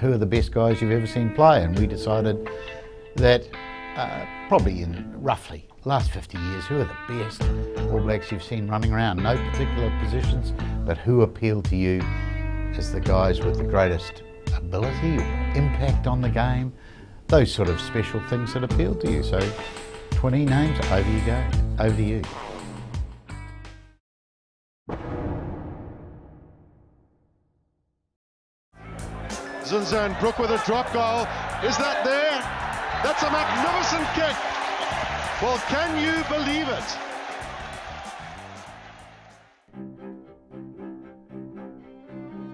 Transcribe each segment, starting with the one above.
who are the best guys you've ever seen play, and we decided that probably in roughly last 50 years, who are the best All Blacks you've seen running around? No particular positions, but who appeal to you as the guys with the greatest ability, impact on the game, those sort of special things that appeal to you. So 20 names, over you go, over to you. Zinzan, Brooke with a drop goal. Is that there? That's a magnificent kick. Well, can you believe it?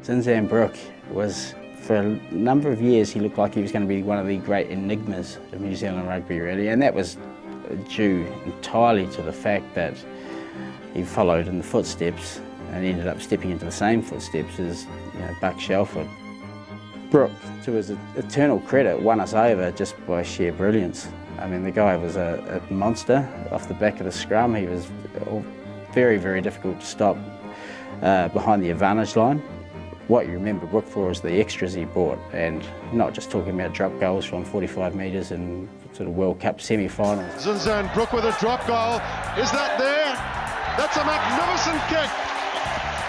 Zinzan Brooke was, for a number of years, he looked like he was going to be one of the great enigmas of New Zealand rugby, really, and that was due entirely to the fact that he followed in the footsteps and ended up stepping into the same footsteps as Buck Shelford. Brooke, to his eternal credit, won us over just by sheer brilliance. I mean, the guy was a monster off the back of the scrum. He was very, very difficult to stop behind the advantage line. What you remember Brooke for is the extras he brought, and not just talking about drop goals from 45 metres and sort of World Cup semi-finals. Zinzan, Brooke with a drop goal. Is that there? That's a magnificent kick.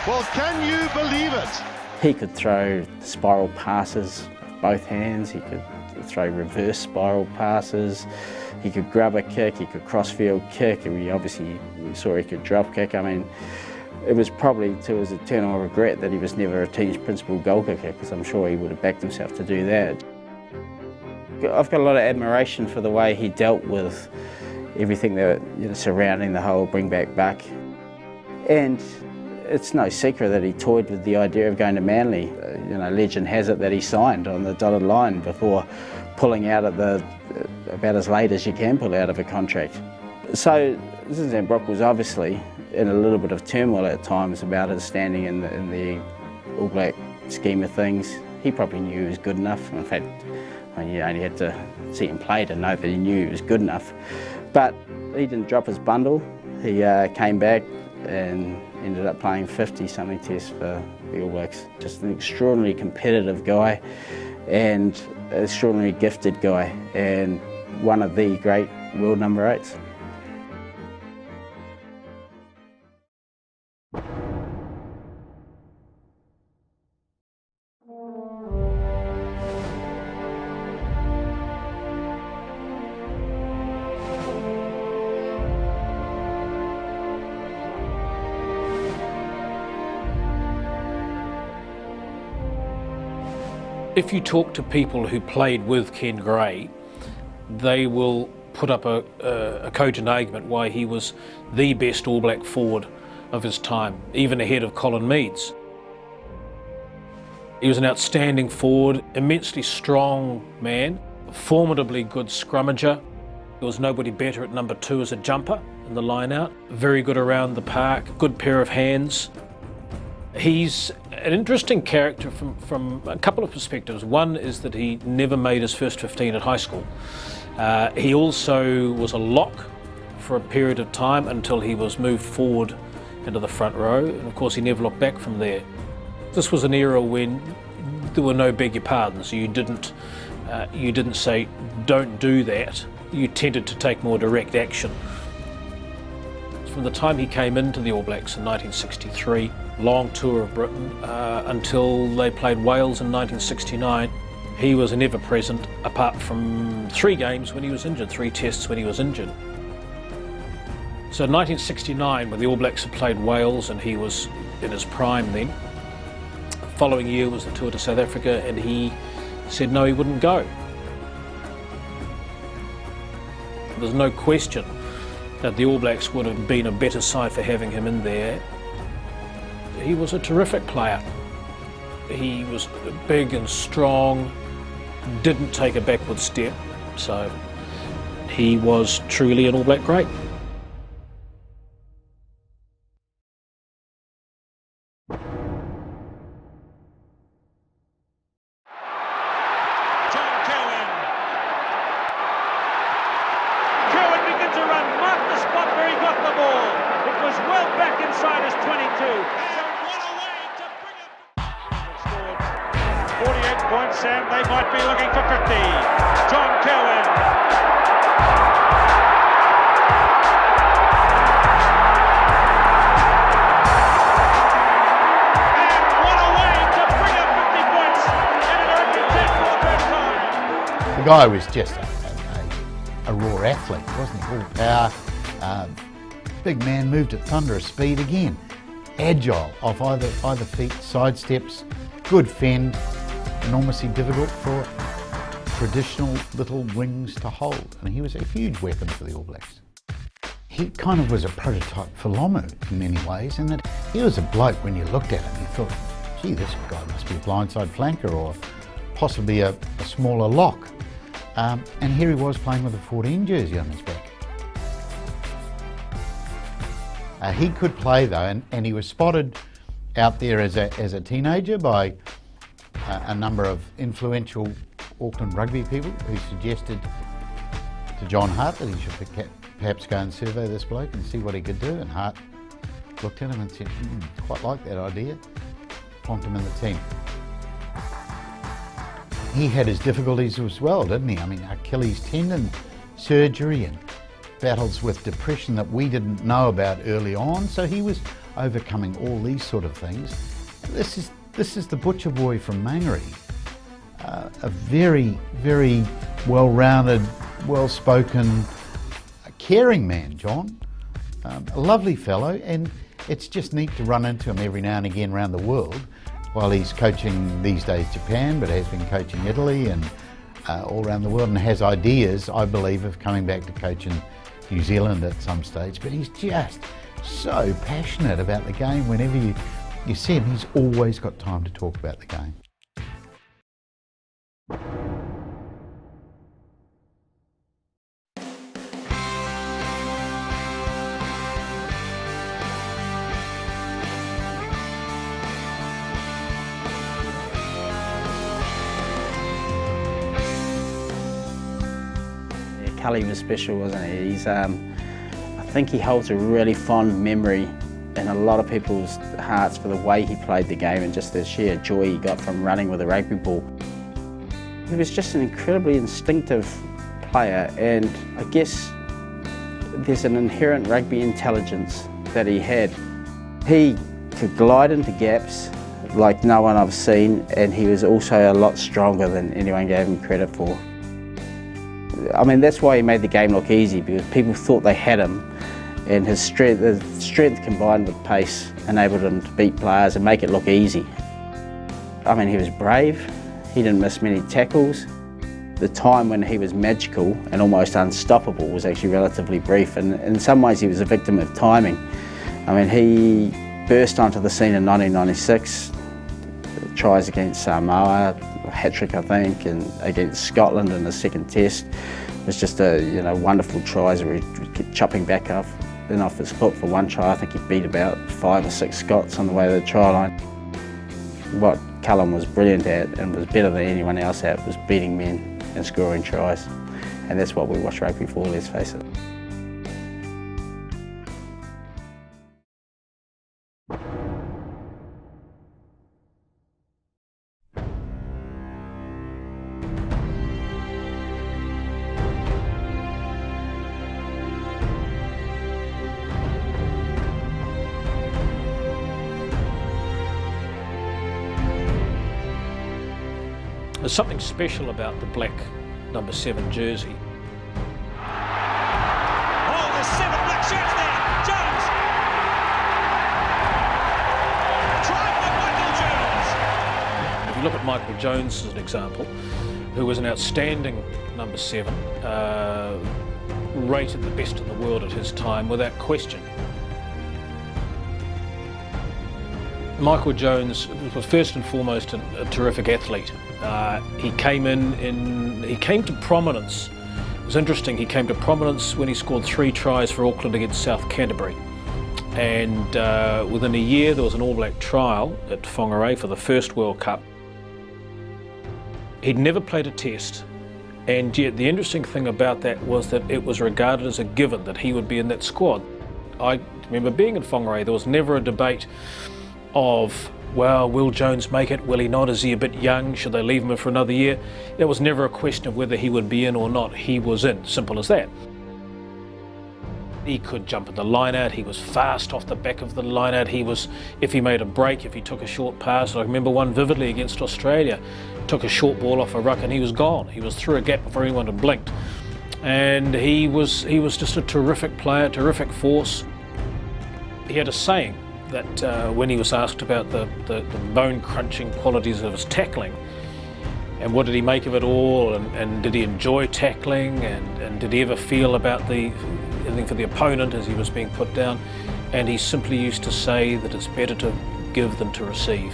Well, can you believe it? He could throw spiral passes with both hands, he could throw reverse spiral passes, he could grab a kick, he could cross-field kick, and we obviously saw he could drop kick. I mean, it was probably to his eternal regret that he was never a team's principal goal kicker, because I'm sure he would have backed himself to do that. I've got a lot of admiration for the way he dealt with everything that surrounding the whole bring back Buck. And it's no secret that he toyed with the idea of going to Manly. Legend has it that he signed on the dotted line before pulling out at about as late as you can pull out of a contract. So Zinzan Brooke was obviously in a little bit of turmoil at times about his standing in the All Black scheme of things. He probably knew he was good enough. In fact, you only had to see him play to know that he knew he was good enough. But he didn't drop his bundle. He came back and ended up playing 50-something tests for the All Blacks. Just an extraordinarily competitive guy and an extraordinarily gifted guy, and one of the great world number 8s. If you talk to people who played with Ken Gray, they will put up a cogent argument why he was the best All Black forward of his time, even ahead of Colin Meads. He was an outstanding forward, immensely strong man, a formidably good scrummager. There was nobody better at number 2 as a jumper in the line-out. Very good around the park, good pair of hands. He's an interesting character from a couple of perspectives. One is that he never made his first 15 at high school. He also was a lock for a period of time until he was moved forward into the front row, and of course he never looked back from there. This was an era when there were no beg your pardons. You didn't say don't do that. You tended to take more direct action. From the time he came into the All Blacks in 1963, long tour of Britain, until they played Wales in 1969, he was an ever-present, apart from 3 games when he was injured, 3 tests when he was injured. So in 1969, when the All Blacks had played Wales and he was in his prime then, the following year was the tour to South Africa, and he said no, he wouldn't go. There's no question that the All Blacks would have been a better side for having him in there. He was a terrific player. He was big and strong, didn't take a backward step, so he was truly an All Black great. Inside his 22. So what a way to bring it. 48 points, Sam. They might be looking for 50. John Kirwan. And what a way to bring up 50 points in an Rugby test for the first time. The guy was just a raw athlete, wasn't he? All power, big man, moved at thunderous speed again. Agile off either feet, sidesteps, good fend, enormously difficult for traditional little wings to hold. And he was a huge weapon for the All Blacks. He kind of was a prototype for Lomu in many ways, in that he was a bloke when you looked at him, you thought, gee, this guy must be a blindside flanker or possibly a smaller lock. And here he was playing with a 14 jersey on his back. He could play though, and he was spotted out there as a teenager by a number of influential Auckland rugby people who suggested to John Hart that he should perhaps go and survey this bloke and see what he could do. And Hart looked at him and said, quite like that idea, plonked him in the team. He had his difficulties as well, didn't he? I mean, Achilles tendon surgery and battles with depression that we didn't know about early on, so he was overcoming all these sort of things. This is the butcher boy from Mangere, a very, very well-rounded, well-spoken, caring man, John. A lovely fellow, and it's just neat to run into him every now and again around the world while he's coaching these days Japan, but has been coaching Italy and all around the world, and has ideas, I believe, of coming back to coaching New Zealand at some stage. But he's just so passionate about the game. Whenever you see him, he's always got time to talk about the game. Cully was special, wasn't he? He's, I think he holds a really fond memory in a lot of people's hearts for the way he played the game and just the sheer joy he got from running with a rugby ball. He was just an incredibly instinctive player, and I guess there's an inherent rugby intelligence that he had. He could glide into gaps like no one I've seen, and he was also a lot stronger than anyone gave him credit for. I mean, that's why he made the game look easy, because people thought they had him, and his strength combined with pace enabled him to beat players and make it look easy. I mean, he was brave, he didn't miss many tackles. The time when he was magical and almost unstoppable was actually relatively brief, and in some ways he was a victim of timing. I mean, he burst onto the scene in 1996, tries against Samoa, a hat-trick I think, and against Scotland in the second test. It was just a wonderful tries where he kept chopping back off his foot for one try. I think he beat about 5 or 6 Scots on the way to the try line. What Cullen was brilliant at and was better than anyone else at was beating men and scoring tries. And that's what we watch rugby for, let's face it. There's something special about the black number 7 jersey. Oh, there's 7 black shirts there. Jones. Tried by Michael Jones. If you look at Michael Jones as an example, who was an outstanding number 7, rated the best in the world at his time without question. Michael Jones was first and foremost a terrific athlete. He came to prominence. It was interesting, he came to prominence when he scored 3 tries for Auckland against South Canterbury. And within a year there was an All Black trial at Whangarei for the first World Cup. He'd never played a test, and yet the interesting thing about that was that it was regarded as a given that he would be in that squad. I remember being in Whangarei, there was never a debate of well, will Jones make it? Will he not? Is he a bit young? Should they leave him for another year? It was never a question of whether he would be in or not. He was in, simple as that. He could jump at the line out, he was fast off the back of the line out, if he made a break, if he took a short pass. I remember one vividly against Australia, took a short ball off a ruck and he was gone. He was through a gap before anyone had blinked. And he was just a terrific player, terrific force. He had a saying that when he was asked about the bone-crunching qualities of his tackling, and what did he make of it all, and did he enjoy tackling, and did he ever feel about anything for the opponent as he was being put down, and he simply used to say that it's better to give than to receive.